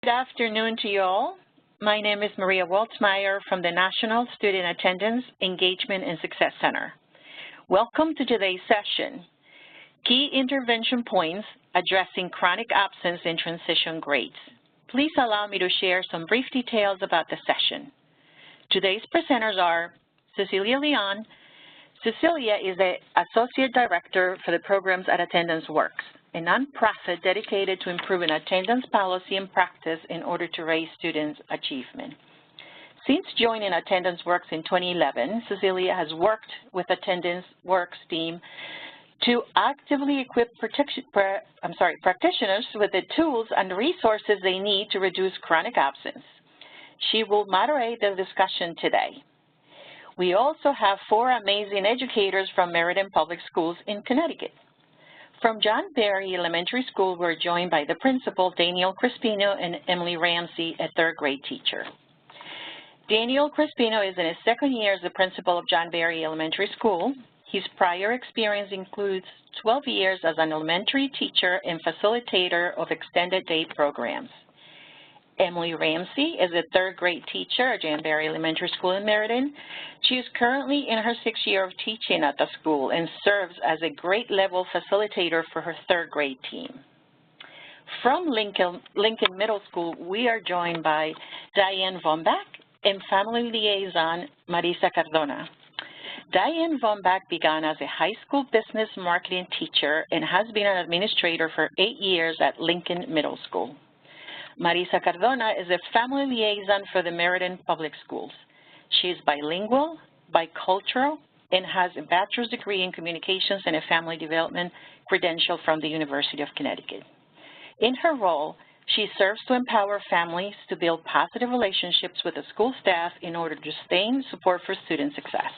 Good afternoon to you all. My name is Maria Waltzmeyer from the National Student Attendance, Engagement, and Success Center. Welcome to today's session, Key Intervention Points Addressing Chronic Absence in Transition Grades. Please allow me to share some brief details about the session. Today's presenters are Cecilia Leon. Cecilia is the Associate Director for the programs at Attendance Works, a nonprofit dedicated to improving attendance policy and practice in order to raise students' achievement. Since joining Attendance Works in 2011, Cecilia has worked with Attendance Works team to actively equip practitioners with the tools and resources they need to reduce chronic absence. She will moderate the discussion today. We also have 4 amazing educators from Meriden Public Schools in Connecticut. From John Berry Elementary School, we're joined by the principal, Daniel Crispino, and Emily Ramsey, a 3rd grade teacher. Daniel Crispino is in his 2nd year as the principal of John Berry Elementary School. His prior experience includes 12 years as an elementary teacher and facilitator of extended day programs. Emily Ramsey is a 3rd grade teacher at John Berry Elementary School in Meriden. She is currently in her 6th year of teaching at the school and serves as a grade level facilitator for her 3rd grade team. From Lincoln Middle School, we are joined by Diane Vombach and family liaison Marisa Cardona. Diane Vombach began as a high school business marketing teacher and has been an administrator for 8 years at Lincoln Middle School. Marisa Cardona is a family liaison for the Meriden Public Schools. She is bilingual, bicultural, and has a bachelor's degree in communications and a family development credential from the University of Connecticut. In her role, she serves to empower families to build positive relationships with the school staff in order to sustain support for student success.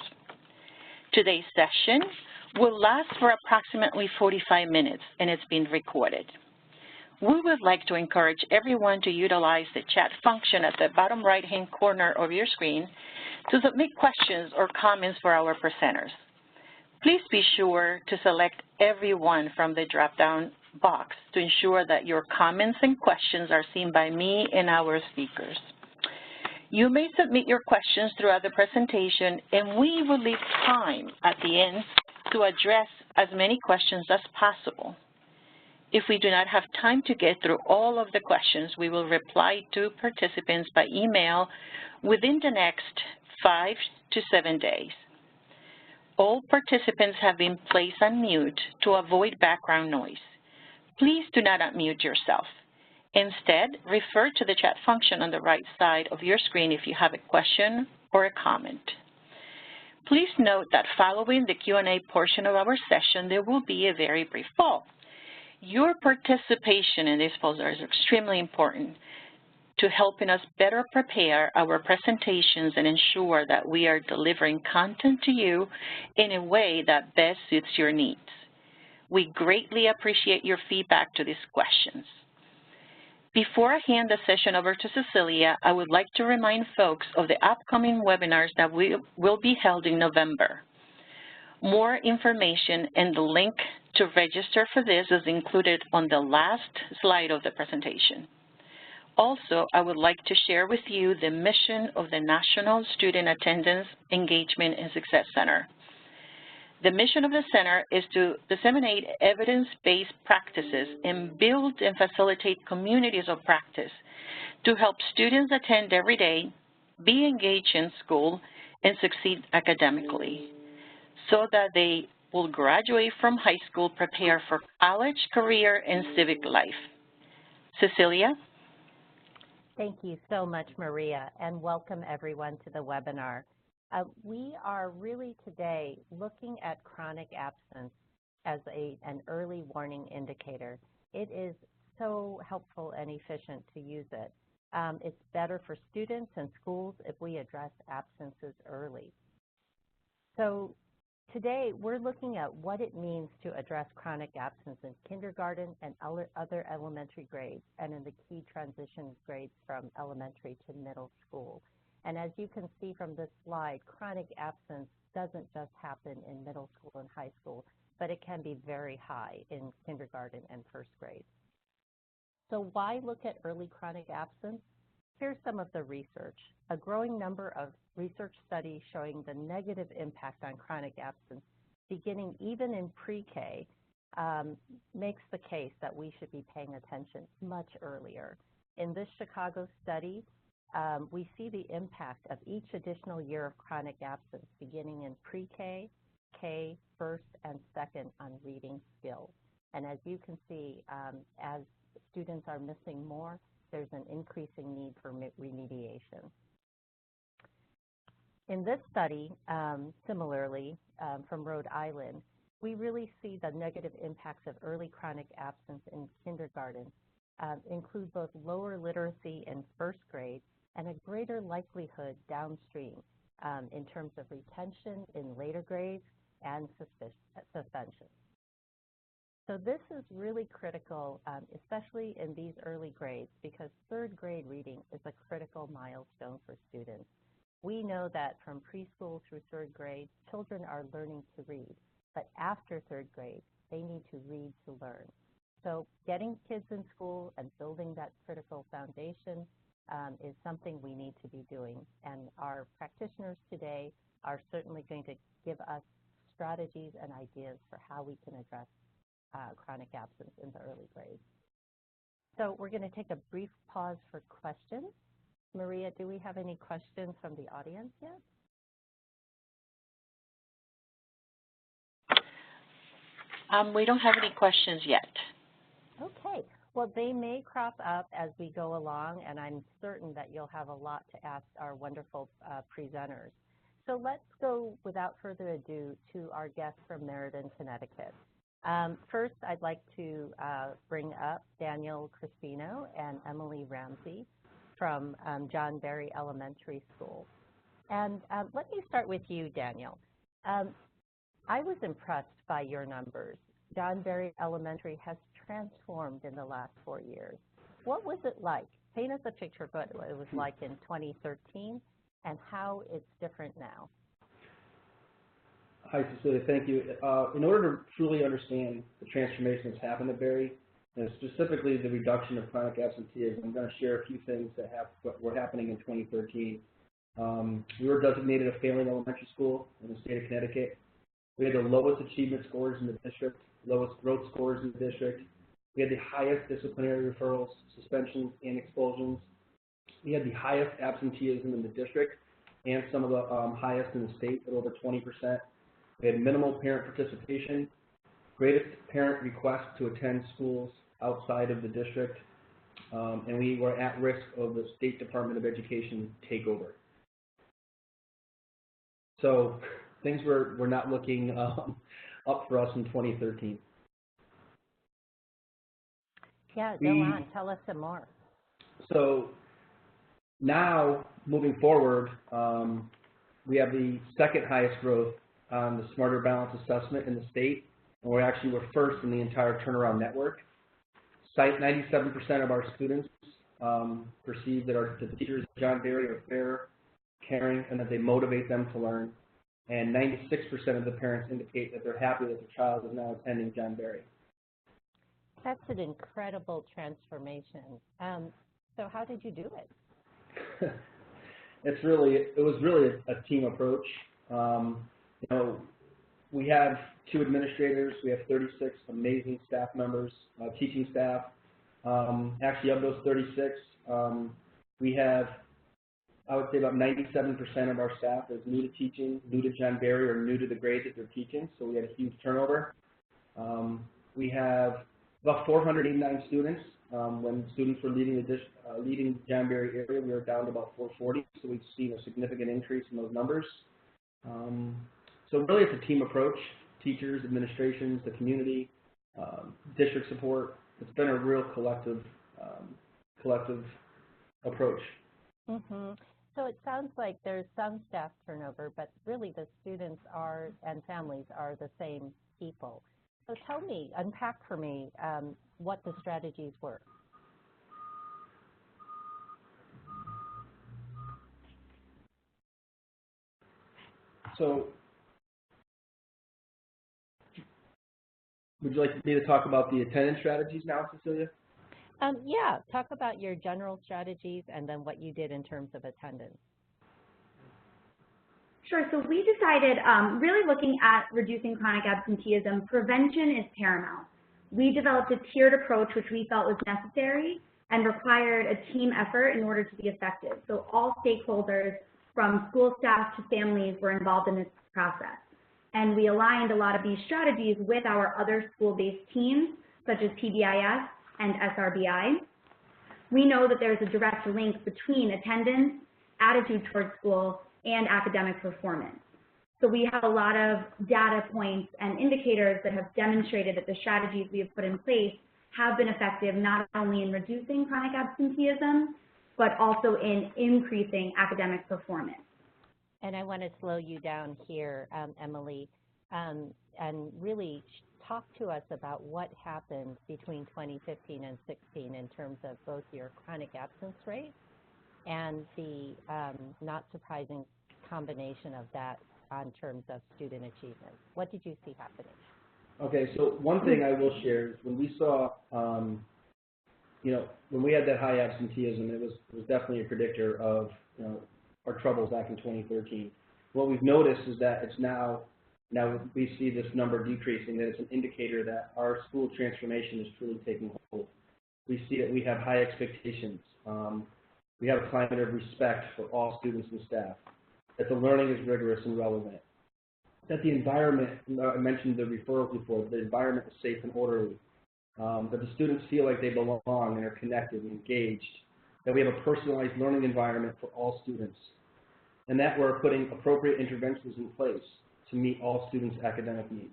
Today's session will last for approximately 45 minutes, and it's been recorded. We would like to encourage everyone to utilize the chat function at the bottom right-hand corner of your screen to submit questions or comments for our presenters. Please be sure to select everyone from the drop-down box to ensure that your comments and questions are seen by me and our speakers. You may submit your questions throughout the presentation, and we will leave time at the end to address as many questions as possible. If we do not have time to get through all of the questions, we will reply to participants by email within the next 5 to 7 days. All participants have been placed on mute to avoid background noise. Please do not unmute yourself. Instead, refer to the chat function on the right side of your screen if you have a question or a comment. Please note that following the Q&A portion of our session, there will be a very brief poll. Your participation in this poll is extremely important to helping us better prepare our presentations and ensure that we are delivering content to you in a way that best suits your needs. We greatly appreciate your feedback to these questions. Before I hand the session over to Cecilia, I would like to remind folks of the upcoming webinars that will be held in November. More information and the link to register for this is included on the last slide of the presentation. Also, I would like to share with you the mission of the National Student Attendance, Engagement, and Success Center. The mission of the center is to disseminate evidence-based practices and build and facilitate communities of practice to help students attend every day, be engaged in school, and succeed academically, so that they will graduate from high school prepared for college, career, and civic life. Cecilia? Thank you so much, Maria, and welcome everyone to the webinar. We are really today looking at chronic absence as an early warning indicator. It is so helpful and efficient to use it. It's better for students and schools if we address absences early. So today we're looking at what it means to address chronic absence in kindergarten and other elementary grades and in the key transition grades from elementary to middle school. And as you can see from this slide, chronic absence doesn't just happen in middle school and high school, but it can be very high in kindergarten and first grade. So why look at early chronic absence? Here's some of the research. A growing number of research studies showing the negative impact on chronic absence, beginning even in pre-K, makes the case that we should be paying attention much earlier. In this Chicago study, we see the impact of each additional year of chronic absence beginning in pre-K, K, first, and second on reading skills. And as you can see, as students are missing more, there's an increasing need for remediation. In this study, similarly, from Rhode Island, we really see the negative impacts of early chronic absence in kindergarten include both lower literacy in first grade and a greater likelihood downstream in terms of retention in later grades and suspension. So this is really critical, especially in these early grades, because third grade reading is a critical milestone for students. We know that from preschool through third grade, children are learning to read, but after third grade, they need to read to learn. So getting kids in school and building that critical foundation is something we need to be doing. And our practitioners today are certainly going to give us strategies and ideas for how we can address chronic absence in the early grades. So we're going to take a brief pause for questions. Maria, do we have any questions from the audience yet? We don't have any questions yet. Okay. Well, they may crop up as we go along, and I'm certain that you'll have a lot to ask our wonderful presenters. So let's go, without further ado, to our guests from Meriden, Connecticut. First, I'd like to bring up Daniel Crispino and Emily Ramsey from John Berry Elementary School. And let me start with you, Daniel. I was impressed by your numbers. John Berry Elementary has transformed in the last 4 years. What was it like? Paint us a picture of what it was like in 2013 and how it's different now. Hi, Cecilia. Thank you. In order to truly understand the transformation that's happened at Berry, and specifically the reduction of chronic absenteeism, I'm going to share a few things that were happening in 2013. We were designated a failing elementary school in the state of Connecticut. We had the lowest achievement scores in the district, lowest growth scores in the district. We had the highest disciplinary referrals, suspensions, and expulsions. We had the highest absenteeism in the district and some of the highest in the state at over 20%. We had minimal parent participation, greatest parent request to attend schools outside of the district, and we were at risk of the State Department of Education takeover. So things were not looking up for us in 2013. Yeah, go on. Tell us some more. So now, moving forward, we have the second highest growth on the Smarter Balance assessment in the state, and we're first in the entire turnaround network. 97% of our students perceive that the teachers at John Berry are fair, caring, and that they motivate them to learn. And 96% of the parents indicate that they're happy that their child is now attending John Berry. That's an incredible transformation. So how did you do it? It was really a team approach. We have 2 administrators. We have 36 amazing staff members, teaching staff. Actually, of those 36, we have, I would say, about 97% of our staff is new to teaching, new to John Berry, or new to the grade that they're teaching. So we had a huge turnover. We have about 489 students. When students were leaving John Berry area, we were down to about 440. So we've seen a significant increase in those numbers. So really, it's a team approach. Teachers, administrations, the community, district support. It's been a real collective approach. Mm-hmm. So it sounds like there's some staff turnover, but really the students and families are the same people. So tell me, unpack for me what the strategies were. So would you like me to talk about the attendance strategies now, Cecilia? Yeah, talk about your general strategies and then what you did in terms of attendance. Sure. So we decided, really looking at reducing chronic absenteeism, prevention is paramount. We developed a tiered approach which we felt was necessary and required a team effort in order to be effective. So all stakeholders from school staff to families were involved in this process. And we aligned a lot of these strategies with our other school-based teams, such as PBIS and SRBI. We know that there's a direct link between attendance, attitude towards school, and academic performance. So we have a lot of data points and indicators that have demonstrated that the strategies we have put in place have been effective not only in reducing chronic absenteeism, but also in increasing academic performance. And I want to slow you down here, Emily, and really talk to us about what happened between 2015 and 16 in terms of both your chronic absence rate and the not surprising combination of that in terms of student achievement. What did you see happening? Okay, so one thing I will share is when we saw, when we had that high absenteeism, it was definitely a predictor of, our troubles back in 2013. What we've noticed is that it's now we see this number decreasing, that it's an indicator that our school transformation is truly taking hold. We see that we have high expectations. We have a climate of respect for all students and staff, that the learning is rigorous and relevant, that the environment, I mentioned the referrals before, the environment is safe and orderly, that the students feel like they belong and are connected and engaged, that we have a personalized learning environment for all students, and that we're putting appropriate interventions in place to meet all students' academic needs.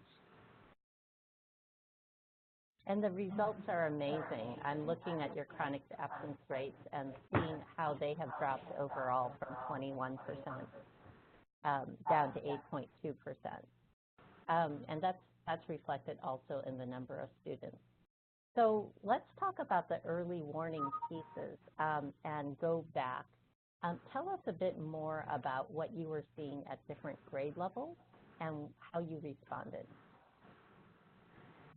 And the results are amazing. I'm looking at your chronic absence rates and seeing how they have dropped overall from 21% down to 8.2%. And that's reflected also in the number of students. So let's talk about the early warning pieces and go back. Tell us a bit more about what you were seeing at different grade levels and how you responded.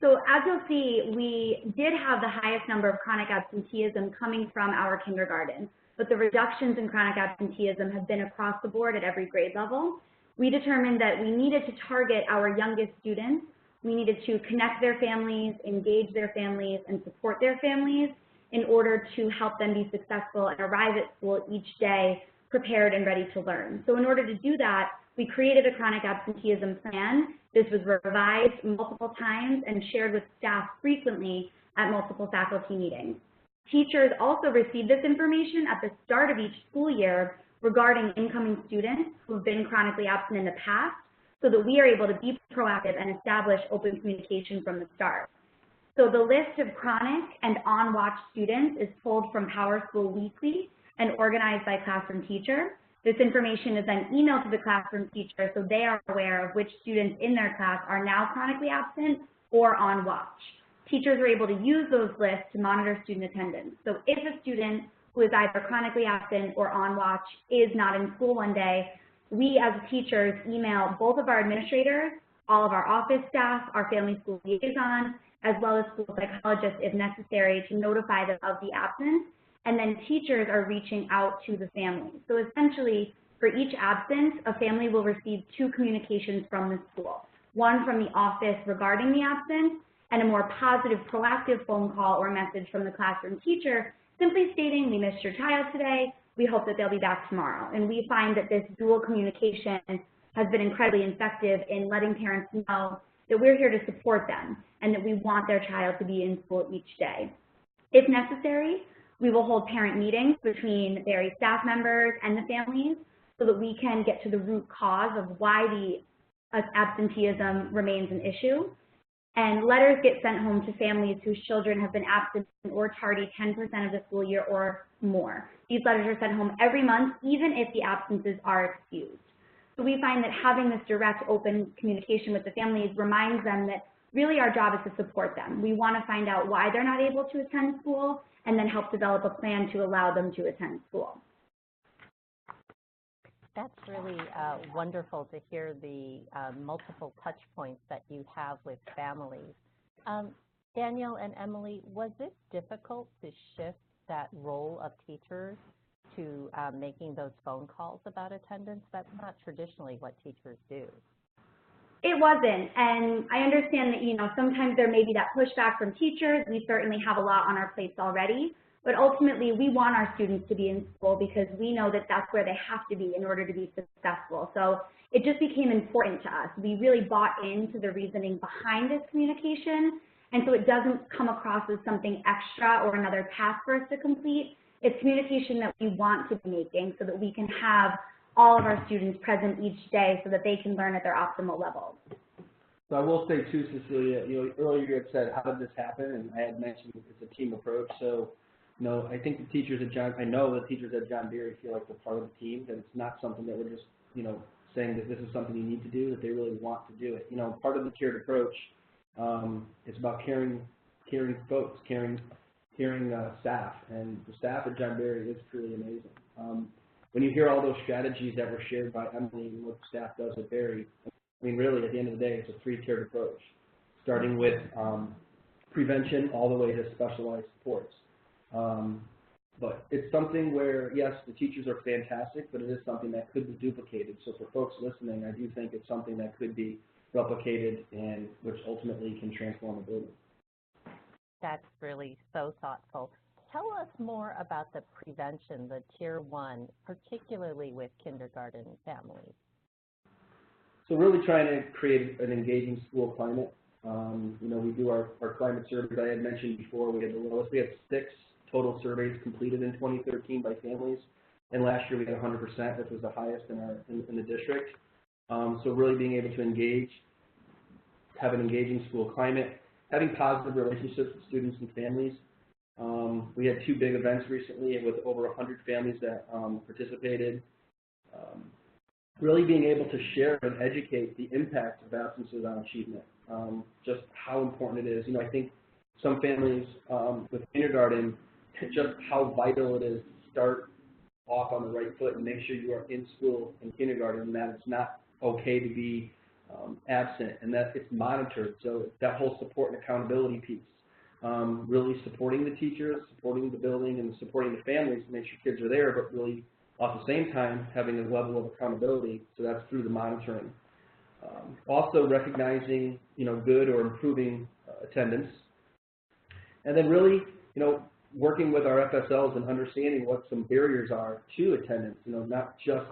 So as you'll see, we did have the highest number of chronic absenteeism coming from our kindergarten, but the reductions in chronic absenteeism have been across the board at every grade level. We determined that we needed to target our youngest students. We needed to connect their families, engage their families, and support their families in order to help them be successful and arrive at school each day prepared and ready to learn. So in order to do that, we created a chronic absenteeism plan. This was revised multiple times and shared with staff frequently at multiple faculty meetings. Teachers also receive this information at the start of each school year regarding incoming students who have been chronically absent in the past, so that we are able to be proactive and establish open communication from the start. So the list of chronic and on-watch students is pulled from PowerSchool Weekly and organized by classroom teacher. This information is then emailed to the classroom teacher so they are aware of which students in their class are now chronically absent or on watch. Teachers are able to use those lists to monitor student attendance. So if a student who is either chronically absent or on watch is not in school one day, we as teachers email both of our administrators, all of our office staff, our family school liaisons, as well as school psychologists if necessary to notify them of the absence. And then teachers are reaching out to the family. So essentially, for each absence, a family will receive 2 communications from the school. One from the office regarding the absence, and a more positive, proactive phone call or message from the classroom teacher simply stating, we missed your child today, we hope that they'll be back tomorrow. And we find that this dual communication has been incredibly effective in letting parents know that we're here to support them and that we want their child to be in school each day. If necessary, we will hold parent meetings between various staff members and the families so that we can get to the root cause of why the absenteeism remains an issue. And letters get sent home to families whose children have been absent or tardy 10% of the school year or more. These letters are sent home every month, even if the absences are excused. So we find that having this direct, open communication with the families reminds them that really our job is to support them. We want to find out why they're not able to attend school and then help develop a plan to allow them to attend school. That's really wonderful to hear the multiple touch points that you have with families. Daniel and Emily, was it difficult to shift that role of teachers to making those phone calls about attendance? That's not traditionally what teachers do. It wasn't, and I understand that, sometimes there may be that pushback from teachers. We certainly have a lot on our plates already, but ultimately we want our students to be in school because we know that that's where they have to be in order to be successful. So it just became important to us. We really bought into the reasoning behind this communication, and so it doesn't come across as something extra or another task for us to complete. It's communication that we want to be making so that we can have all of our students present each day so that they can learn at their optimal level. So I will say too, Cecilia, earlier you had said, how did this happen? And I had mentioned it's a team approach. So, I think the teachers at John Berry feel like they're part of the team, that it's not something that we're just, saying that this is something you need to do, that they really want to do it. Part of the tiered approach is about caring folks, caring staff, and the staff at John Berry is truly amazing. When you hear all those strategies that were shared by Emily and what the staff does at Berry, I mean, really, at the end of the day, it's a three-tiered approach, starting with prevention all the way to specialized supports. But it's something where, yes, the teachers are fantastic, but it is something that could be duplicated. So for folks listening, I do think it's something that could be replicated and which ultimately can transform a building. That's really so thoughtful. Tell us more about the prevention, the Tier 1, particularly with kindergarten families. So really trying to create an engaging school climate. We do our climate surveys. I had mentioned before we had the lowest. We had 6 total surveys completed in 2013 by families, and last year we had 100%, which was the highest in the district. So really being able to engage, have an engaging school climate, having positive relationships with students and families. We had 2 big events recently with over 100 families that participated. Really being able to share and educate the impact of absences on achievement, just how important it is. I think some families with kindergarten, just how vital it is to start off on the right foot and make sure you are in school in kindergarten, and that it's not okay to be absent, and that it's monitored. So that whole support and accountability piece, really supporting the teachers, supporting the building, and supporting the families to make sure kids are there, but really at the same time having a level of accountability. So that's through the monitoring. Also recognizing, good or improving attendance, and then really, working with our FSLs and understanding what some barriers are to attendance. Not just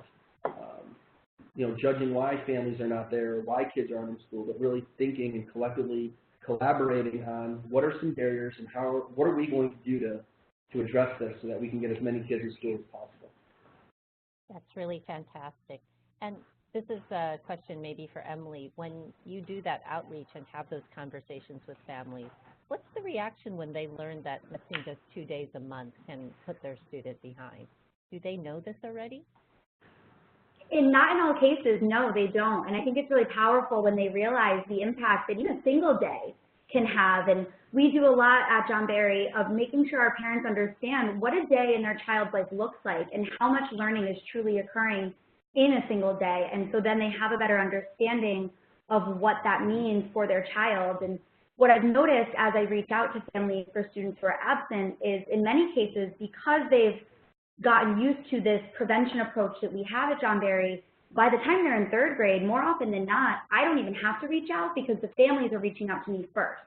judging why families are not there, why kids aren't in school, but really thinking and collectively collaborating on what are some barriers and what are we going to do to address this so that we can get as many kids in school as possible. That's really fantastic. And this is a question maybe for Emily. When you do that outreach and have those conversations with families, what's the reaction when they learn that missing just 2 days a month can put their student behind? Do they know this already? Not in all cases, no, they don't. And I think it's really powerful when they realize the impact that even a single day can have. And we do a lot at John Berry of making sure our parents understand what a day in their child's life looks like and how much learning is truly occurring in a single day. And so then they have a better understanding of what that means for their child. And what I've noticed as I reach out to families for students who are absent is in many cases, because they've gotten used to this prevention approach that we have at John Berry, by the time they're in 3rd grade, more often than not, I don't even have to reach out because the families are reaching out to me first.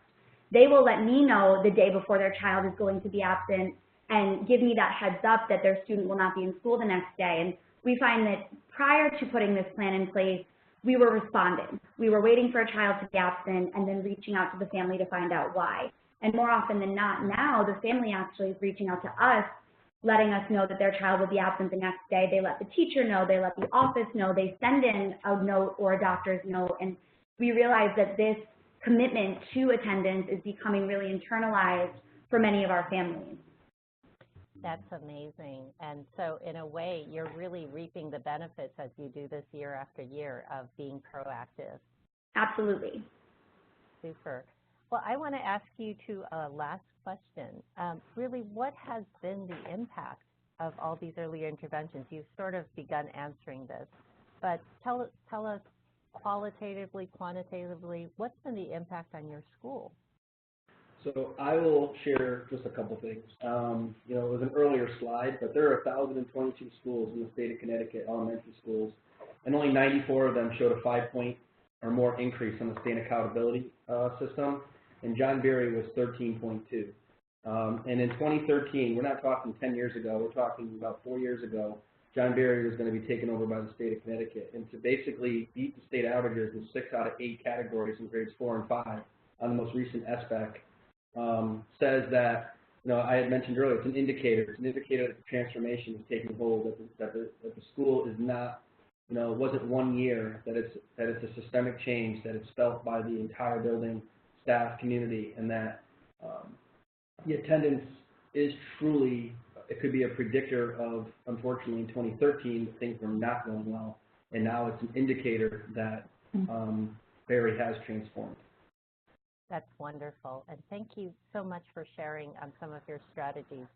They will let me know the day before their child is going to be absent and give me that heads up that their student will not be in school the next day. And we find that prior to putting this plan in place, we were responding. We were waiting for a child to be absent and then reaching out to the family to find out why. And more often than not now, the family actually is reaching out to us, letting us know that their child will be absent the next day. They let the teacher know, they let the office know, they send in a note or a doctor's note, and we realize that this commitment to attendance is becoming really internalized for many of our families. That's amazing. And so in a way, you're really reaping the benefits as you do this year after year of being proactive. Absolutely. Super. Well, I want to ask you a last question. Really, what has been the impact of all these early interventions? You've sort of begun answering this, but tell us qualitatively, quantitatively, what's been the impact on your school? So I will share just a couple things. You know, it was an earlier slide, but there are 1,022 schools in the state of Connecticut, elementary schools, and only 94 of them showed a 5-point or more increase on the state accountability system, and John Berry was 13.2. And in 2013, we're not talking 10 years ago, we're talking about 4 years ago, John Berry was going to be taken over by the state of Connecticut. And to basically beat the state averages in 6 out of 8 categories in grades 4 and 5 on the most recent SBAC, says that, you know, I had mentioned earlier, it's an indicator. It's an indicator that the transformation is taking hold, that the school is not, you know, it wasn't 1 year, that it's a systemic change, that it's felt by the entire building, staff, community, and that the attendance is truly, it could be a predictor of, unfortunately, in 2013, things were not going well, and now it's an indicator that Berry has transformed. That's wonderful, and thank you so much for sharing some of your strategies.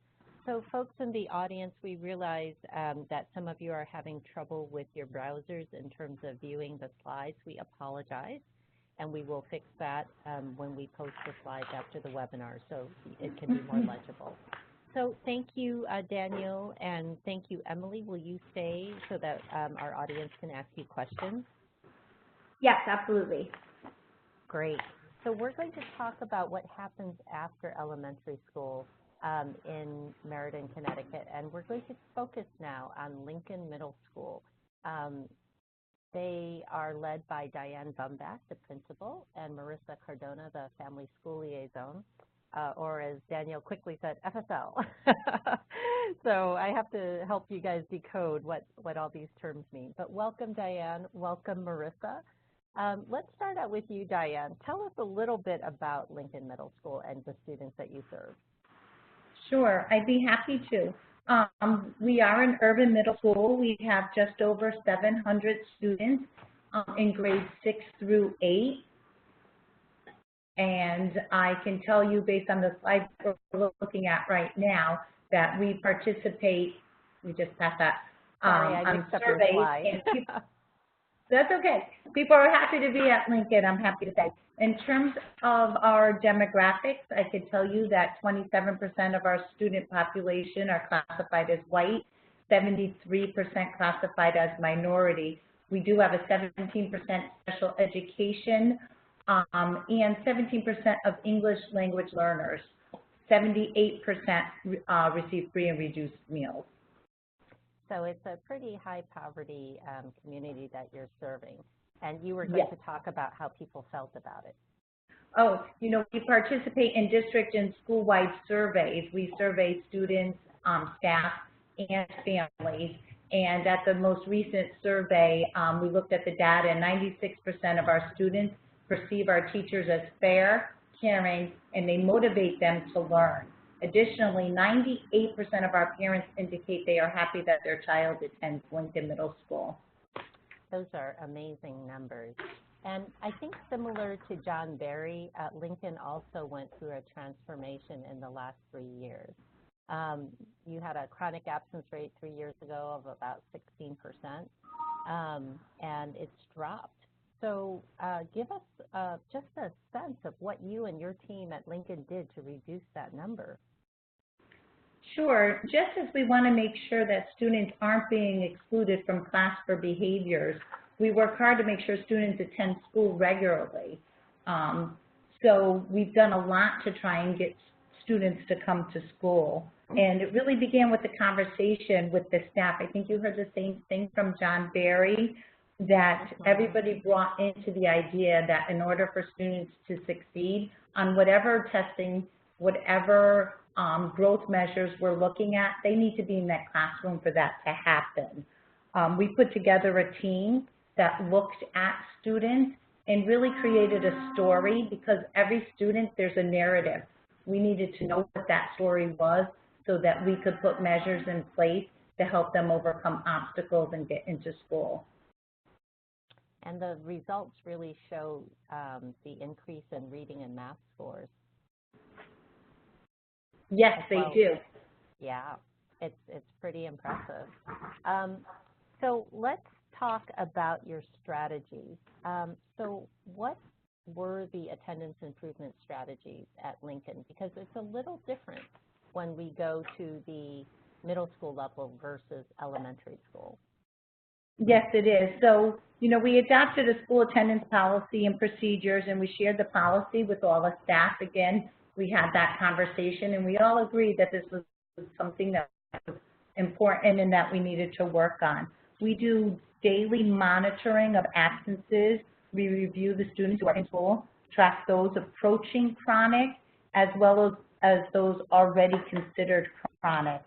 So folks in the audience, we realize that some of you are having trouble with your browsers in terms of viewing the slides. We apologize, and we will fix that when we post the slides after the webinar so it can be more legible. So thank you, Daniel, and thank you, Emily. Will you stay so that our audience can ask you questions? Yes, absolutely. Great. So we're going to talk about what happens after elementary school in Meriden, Connecticut, and we're going to focus now on Lincoln Middle School. They are led by Diane Bumbach, the principal, and Marissa Cardona, the family school liaison, or as Daniel quickly said, FSL. So I have to help you guys decode what all these terms mean. But welcome, Diane. Welcome, Marissa. Let's start out with you, Diane. Tell us a little bit about Lincoln Middle School and the students that you serve. Sure, I'd be happy to. We are an urban middle school. We have just over 700 students in grades 6 through 8. And I can tell you based on the slides we're looking at right now that we participate, we just passed that, Sorry, I on mixed up your slide. That's okay. People are happy to be at Lincoln, I'm happy to say. In terms of our demographics, I could tell you that 27% of our student population are classified as white, 73% classified as minority. We do have a 17% special education and 17% of English language learners. 78% receive free and reduced meals. So it's a pretty high poverty community that you're serving. And you were going to talk about how people felt about it. Oh, you know, we participate in district and school-wide surveys. We survey students, staff, and families. And at the most recent survey, we looked at the data, and 96% of our students perceive our teachers as fair, caring, and they motivate them to learn. Additionally, 98% of our parents indicate they are happy that their child attends Lincoln Middle School. Those are amazing numbers. And I think similar to John Berry, Lincoln also went through a transformation in the last 3 years. You had a chronic absence rate 3 years ago of about 16%, and it's dropped. So give us just a sense of what you and your team at Lincoln did to reduce that number. Sure. Just as we want to make sure that students aren't being excluded from class for behaviors, we work hard to make sure students attend school regularly. So we've done a lot to try and get students to come to school. And it really began with the conversation with the staff. I think you heard the same thing from John Berry, that everybody brought into the idea that in order for students to succeed on whatever testing, whatever growth measures we're looking at, they need to be in that classroom for that to happen. We put together a team that looked at students and really created a story, because every student, there's a narrative. We needed to know what that story was so that we could put measures in place to help them overcome obstacles and get into school. And the results really show the increase in reading and math scores. Yes, they do. Yeah, it's pretty impressive. So let's talk about your strategies. So what were the attendance improvement strategies at Lincoln? Because it's a little different when we go to the middle school level versus elementary school. Yes, it is. So, you know, we adopted a school attendance policy and procedures, and we shared the policy with all the staff. Again, we had that conversation, and we all agreed that this was something that was important and that we needed to work on. We do daily monitoring of absences. We review the students who are in school, track those approaching chronic, as well as those already considered chronic,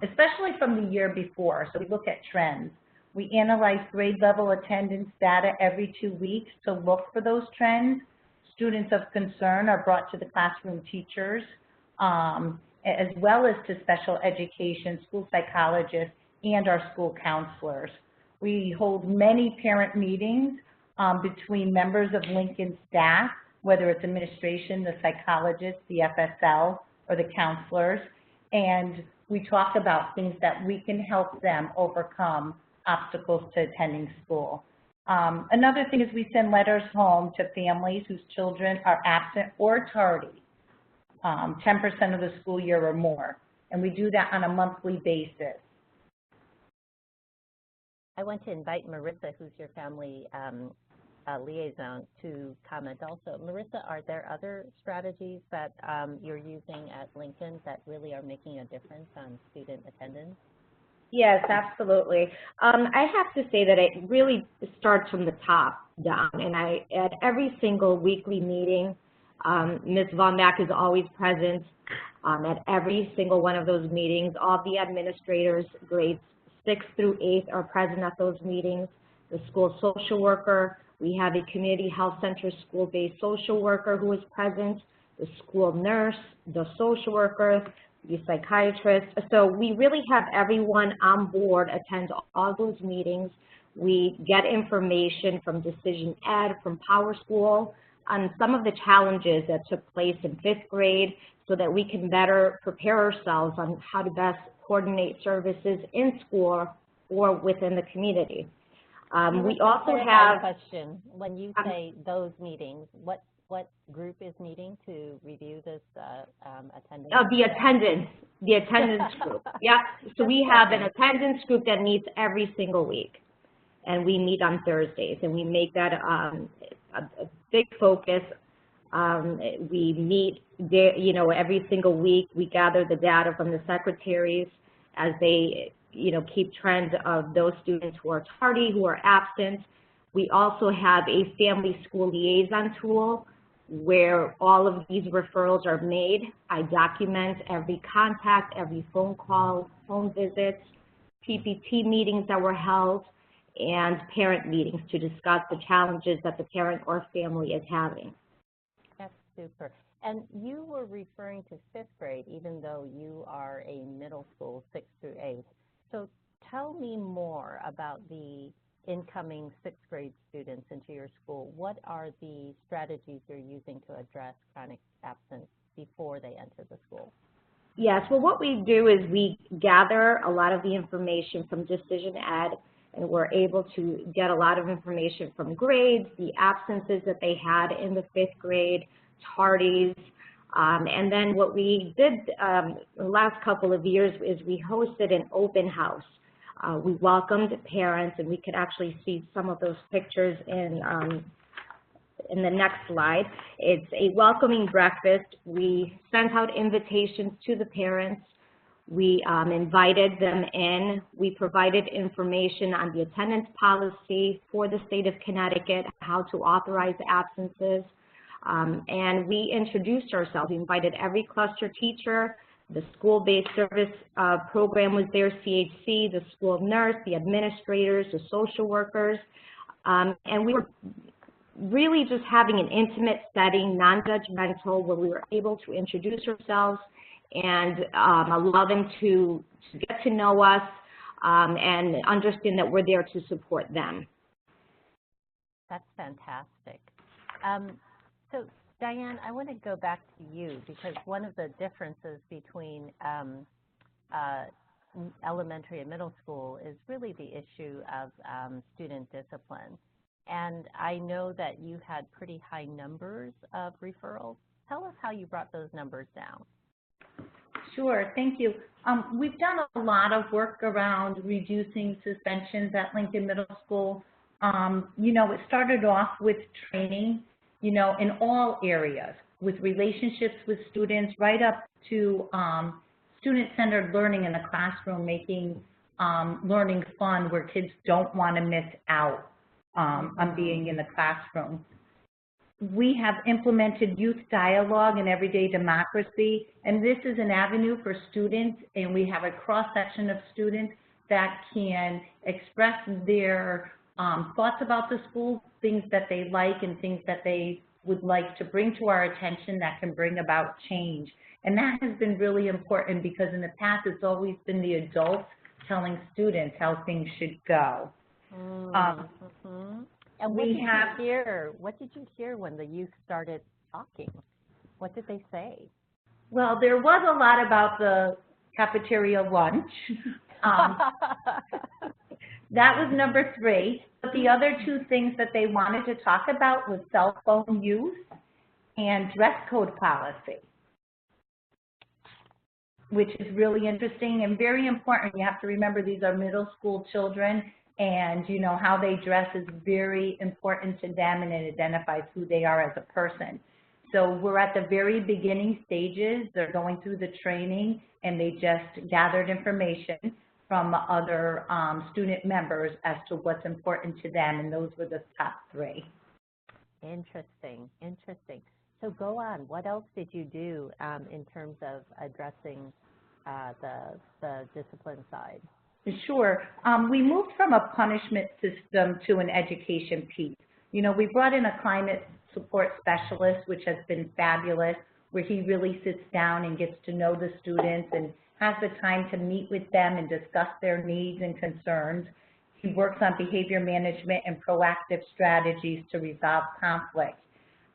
especially from the year before. So we look at trends. We analyze grade level attendance data every 2 weeks to look for those trends. Students of concern are brought to the classroom teachers, as well as to special education, school psychologists, and our school counselors. We hold many parent meetings between members of Lincoln staff, whether it's administration, the psychologists, the FSL, or the counselors, and we talk about things that we can help them overcome obstacles to attending school. Another thing is we send letters home to families whose children are absent or tardy, 10% of the school year or more, and we do that on a monthly basis. I want to invite Marissa, who's your family liaison, to comment also. Marissa, are there other strategies that you're using at Lincoln that really are making a difference on student attendance? Yes, absolutely. I have to say that it really starts from the top down, and at every single weekly meeting, Ms. Von Mack is always present at every single one of those meetings. All the administrators, grades 6 through 8, are present at those meetings. The school social worker, we have a community health center school-based social worker who is present, the school nurse, the social worker, the psychiatrist. So we really have everyone on board attend all those meetings. We get information from Decision Ed, from Power School, on some of the challenges that took place in 5th grade so that we can better prepare ourselves on how to best coordinate services in school or within the community. We also have... Question. When you say those meetings, what group is meeting to review this attendance? The attendance group. Yeah. So we have an attendance group that meets every single week, and we meet on Thursdays, and we make that a big focus. We meet, every single week. We gather the data from the secretaries as they, keep trends of those students who are tardy, who are absent. We also have a family school liaison tool where all of these referrals are made. I document every contact, every phone call, phone visits, PPT meetings that were held, and parent meetings to discuss the challenges that the parent or family is having. That's super. And you were referring to 5th grade, even though you are a middle school, 6th through 8th. So tell me more about the incoming 6th grade students into your school. What are the strategies you're using to address chronic absence before they enter the school? Yes, well, what we do is we gather a lot of the information from Decision Ed, and we're able to get a lot of information from grades, the absences that they had in the 5th grade, tardies, and then what we did the last couple of years is we hosted an open house. We welcomed parents, and we could actually see some of those pictures in the next slide. It's a welcoming breakfast. We sent out invitations to the parents. We invited them in. We provided information on the attendance policy for the state of Connecticut, how to authorize absences, and we introduced ourselves. We invited every cluster teacher. The school-based service program was there, CHC, the school nurse, the administrators, the social workers, and we were really just having an intimate setting, non-judgmental, where we were able to introduce ourselves and allow them to get to know us and understand that we're there to support them. That's fantastic. So Diane, I want to go back to you, because one of the differences between elementary and middle school is really the issue of student discipline. And I know that you had pretty high numbers of referrals. Tell us how you brought those numbers down. Sure, thank you. We've done a lot of work around reducing suspensions at Lincoln Middle School. You know, it started off with training, you know, in all areas, with relationships with students, right up to student-centered learning in the classroom, making learning fun where kids don't want to miss out on being in the classroom. We have implemented youth dialogue and everyday democracy, and this is an avenue for students, and we have a cross-section of students that can express their thoughts about the school, things that they like and things that they would like to bring to our attention that can bring about change. And that has been really important because in the past it's always been the adults telling students how things should go. And what did you hear when the youth started talking? What did they say? Well, there was a lot about the cafeteria lunch. That was number 3. But the other 2 things that they wanted to talk about was cell phone use and dress code policy, which is really interesting and very important. You have to remember these are middle school children, and you know how they dress is very important to them, and it identifies who they are as a person. So we're at the very beginning stages. They're going through the training, and they just gathered information from other student members as to what's important to them, and those were the top 3. Interesting, interesting. So go on. What else did you do in terms of addressing the discipline side? Sure. We moved from a punishment system to an education piece. You know, we brought in a climate support specialist, which has been fabulous, where he really sits down and gets to know the students and has the time to meet with them and discuss their needs and concerns. He works on behavior management and proactive strategies to resolve conflict.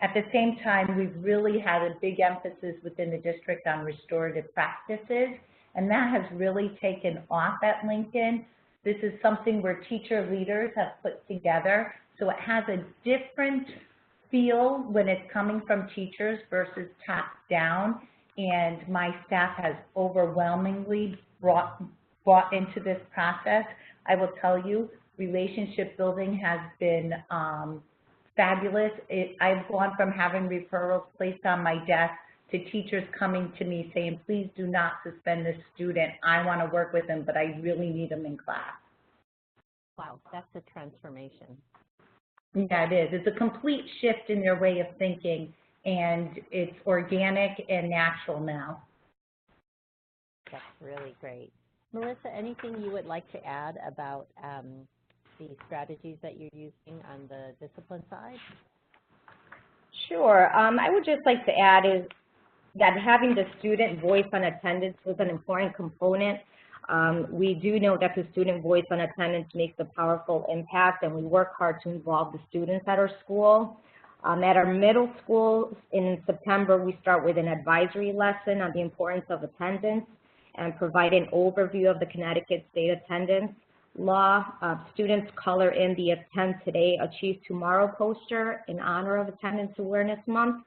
At the same time, we've really had a big emphasis within the district on restorative practices, and that has really taken off at Lincoln. This is something where teacher leaders have put together, so it has a different feel when it's coming from teachers versus top down, and my staff has overwhelmingly brought into this process. I will tell you, relationship building has been fabulous. I've gone from having referrals placed on my desk to teachers coming to me saying, please do not suspend this student. I want to work with them, but I really need them in class. Wow, that's a transformation. Yeah, it is. It's a complete shift in their way of thinking, and it's organic and natural now. That's really great. Melissa, anything you would like to add about the strategies that you're using on the discipline side? Sure. I would just like to add is that having the student voice on attendance was an important component. We do know that the student voice on attendance makes a powerful impact, and we work hard to involve the students at our school. At our middle school in September, we start with an advisory lesson on the importance of attendance and provide an overview of the Connecticut State Attendance Law. Students color in the Attend Today, Achieve Tomorrow poster in honor of Attendance Awareness Month.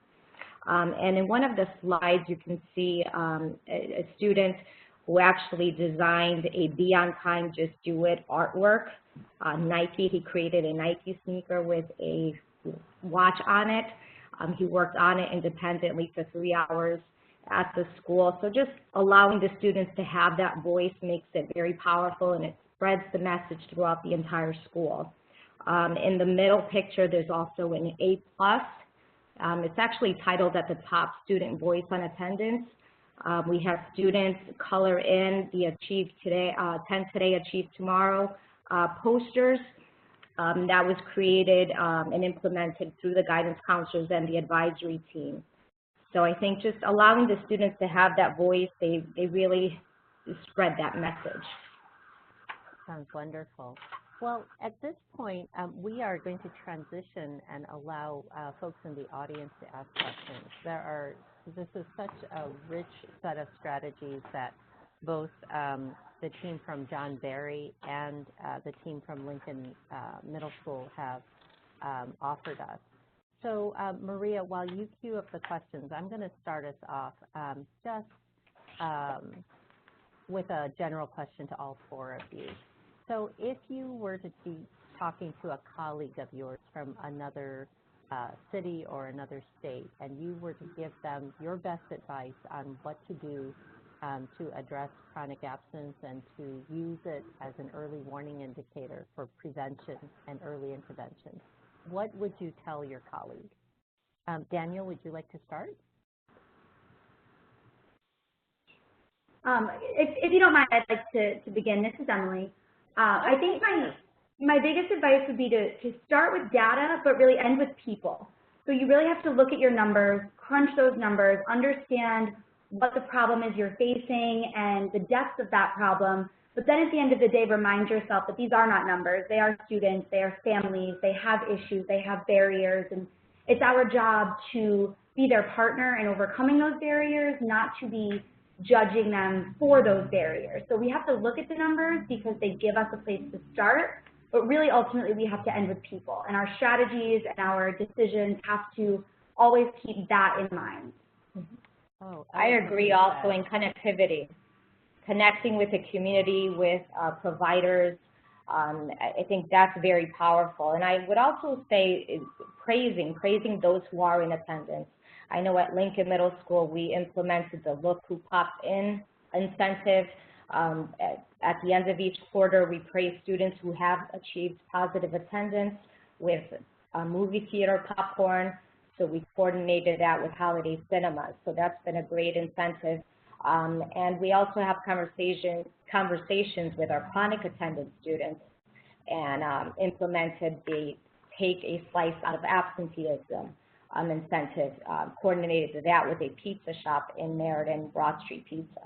And in one of the slides, you can see a student who actually designed a Be On Time, Just Do It artwork. Nike, he created a Nike sneaker with a watch on it. He worked on it independently for 3 hours at the school. So just allowing the students to have that voice makes it very powerful, and it spreads the message throughout the entire school. In the middle picture, there's also an A+. It's actually titled at the top, Student Voice on Attendance. We have students color in the Achieve Today, Attend Today, Achieve Tomorrow posters. That was created and implemented through the guidance counselors and the advisory team. So I think just allowing the students to have that voice, they really spread that message. Sounds wonderful. Well, at this point, we are going to transition and allow folks in the audience to ask questions. This is such a rich set of strategies that both the team from John Berry and the team from Lincoln Middle School have offered us. So, Maria, while you queue up the questions, I'm going to start us off with a general question to all four of you. So if you were to be talking to a colleague of yours from another city or another state, and you were to give them your best advice on what to do to address chronic absence and to use it as an early warning indicator for prevention and early intervention, what would you tell your colleague? Daniel, would you like to start? If you don't mind, I'd like to begin. This is Emily. I think my biggest advice would be to start with data, but really end with people. So you really have to look at your numbers, crunch those numbers, understand what the problem is you're facing and the depth of that problem. But then at the end of the day, remind yourself that these are not numbers. They are students, they are families, they have issues, they have barriers, and it's our job to be their partner in overcoming those barriers, not to be judging them for those barriers. So we have to look at the numbers because they give us a place to start, but really ultimately we have to end with people. And our strategies and our decisions have to always keep that in mind. Oh, I agree also in connectivity, connecting with the community, with providers. I think that's very powerful. And I would also say praising those who are in attendance. I know at Lincoln Middle School, we implemented the Look Who Popped In incentive. At the end of each quarter, we praise students who have achieved positive attendance with movie theater popcorn. So we coordinated that with holiday cinemas. So that's been a great incentive. And we also have conversations with our chronic attendance students and implemented the Take a Slice Out of Absenteeism incentive, coordinated that with a pizza shop in Meriden, Broad Street Pizza.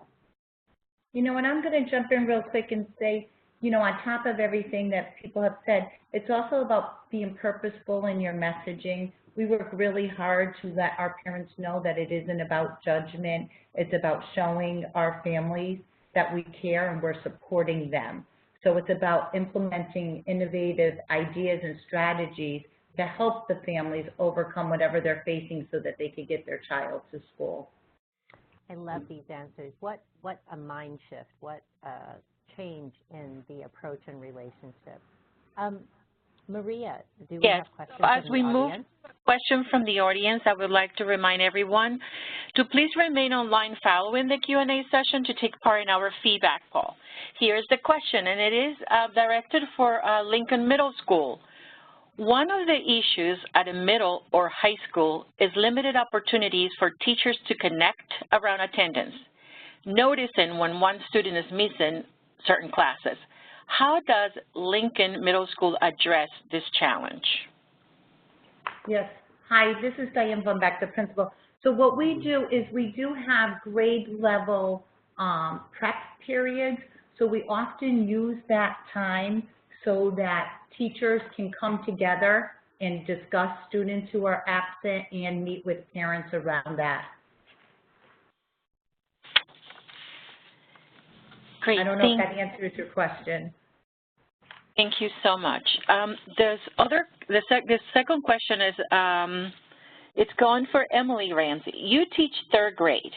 You know, and I'm going to jump in real quick and say, you know, on top of everything that people have said, it's also about being purposeful in your messaging. We work really hard to let our parents know that it isn't about judgment. It's about showing our families that we care and we're supporting them. So it's about implementing innovative ideas and strategies to help the families overcome whatever they're facing so that they can get their child to school. I love these answers. What a mind shift, what a change in the approach and relationship. Maria, do we have questions from the audience? As we move to a question from the audience, I would like to remind everyone to please remain online following the Q&A session to take part in our feedback poll. Here's the question, and it is directed for Lincoln Middle School. One of the issues at a middle or high school is limited opportunities for teachers to connect around attendance, noticing when one student is missing certain classes. How does Lincoln Middle School address this challenge? Yes. Hi, this is Diane Von Beck, the principal. So what we do is we do have grade level prep periods. So we often use that time so that teachers can come together and discuss students who are absent and meet with parents around that. Great. I don't know if that answers your question. Thank you so much. The second question is, it's going for Emily Ramsey. You teach third grade,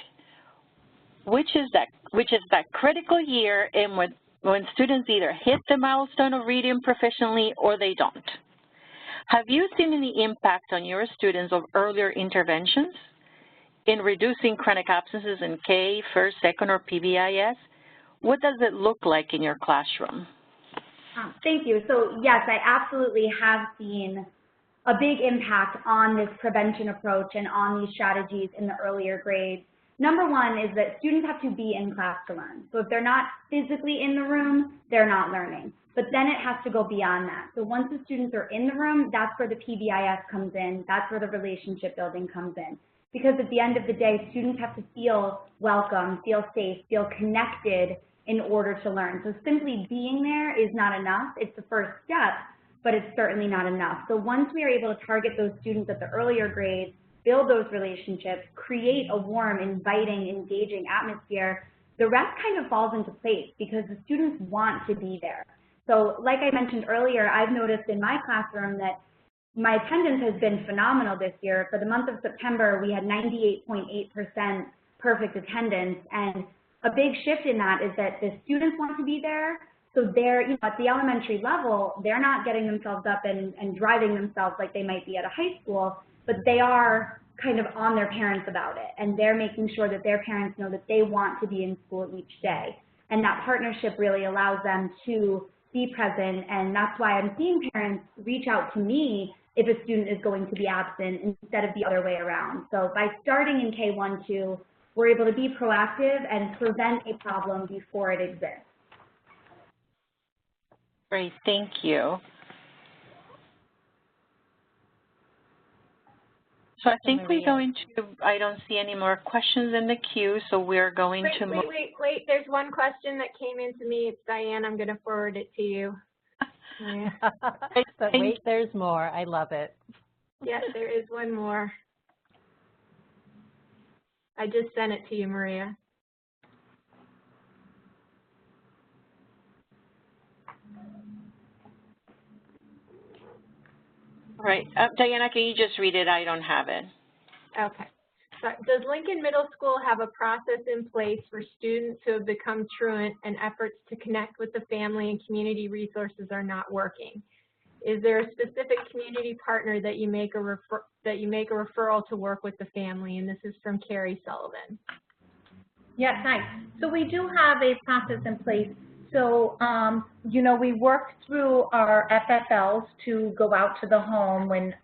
which is that critical year in when students either hit the milestone of reading proficiently or they don't. Have you seen any impact on your students of earlier interventions in reducing chronic absences in K, first, second, or PBIS? What does it look like in your classroom? Thank you. So yes, I absolutely have seen a big impact on this prevention approach and on these strategies in the earlier grades. Number one is that students have to be in class to learn. So if they're not physically in the room, they're not learning. But then it has to go beyond that. So once the students are in the room, that's where the PBIS comes in. That's where the relationship building comes in. Because at the end of the day, students have to feel welcome, feel safe, feel connected in order to learn. So simply being there is not enough. It's the first step, but it's certainly not enough. So once we are able to target those students at the earlier grades, build those relationships, create a warm, inviting, engaging atmosphere, the rest kind of falls into place because the students want to be there. So like I mentioned earlier, I've noticed in my classroom that my attendance has been phenomenal this year. For the month of September, we had 98.8% perfect attendance, and a big shift in that is that the students want to be there. So they're, at the elementary level, they're not getting themselves up and driving themselves like they might be at a high school, but they are kind of on their parents about it, and they're making sure that their parents know that they want to be in school each day. And that partnership really allows them to be present, and that's why I'm seeing parents reach out to me if a student is going to be absent instead of the other way around. So by starting in K-1-2, we're able to be proactive and prevent a problem before it exists. Great, thank you. So I think we're going to, I don't see any more questions in the queue, so we're going to move. Wait, there's one question that came in to me. It's Diane, I'm going to forward it to you. But wait, there's more. I love it. Yes, there is one more. I just sent it to you, Maria. All right, Diana, can you just read it? I don't have it. Okay. So, does Lincoln Middle School have a process in place for students who have become truant and efforts to connect with the family and community resources are not working? Is there a specific community partner that you make a referral to work with the family? And this is from Carrie Sullivan. Yes, hi. So we do have a process in place. So, we work through our FFLs to go out to the home when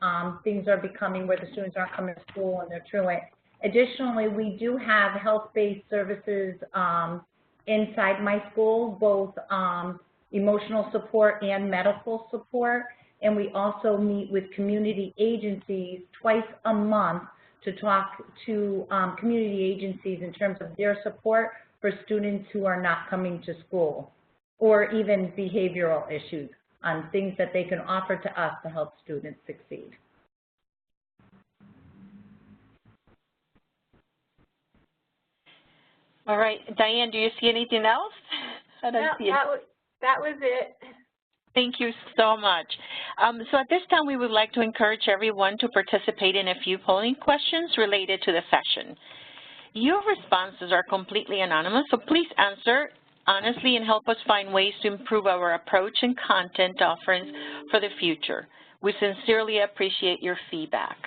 things are becoming where the students aren't coming to school and they're truant. Additionally, we do have health-based services inside my school, both emotional support and medical support. And we also meet with community agencies twice a month to talk to community agencies in terms of their support for students who are not coming to school, or even behavioral issues on things that they can offer to us to help students succeed. All right, Diane, do you see anything else? No, that was it. Thank you so much. So at this time, we would like to encourage everyone to participate in a few polling questions related to the session. Your responses are completely anonymous, so please answer honestly and help us find ways to improve our approach and content offerings for the future. We sincerely appreciate your feedback.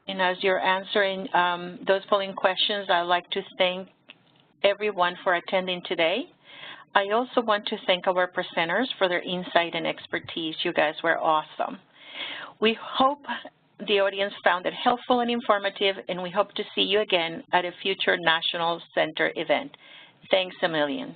And as you're answering those polling questions, I'd like to thank everyone for attending today. I also want to thank our presenters for their insight and expertise. You guys were awesome. We hope the audience found it helpful and informative, and we hope to see you again at a future National Center event. Thanks a million.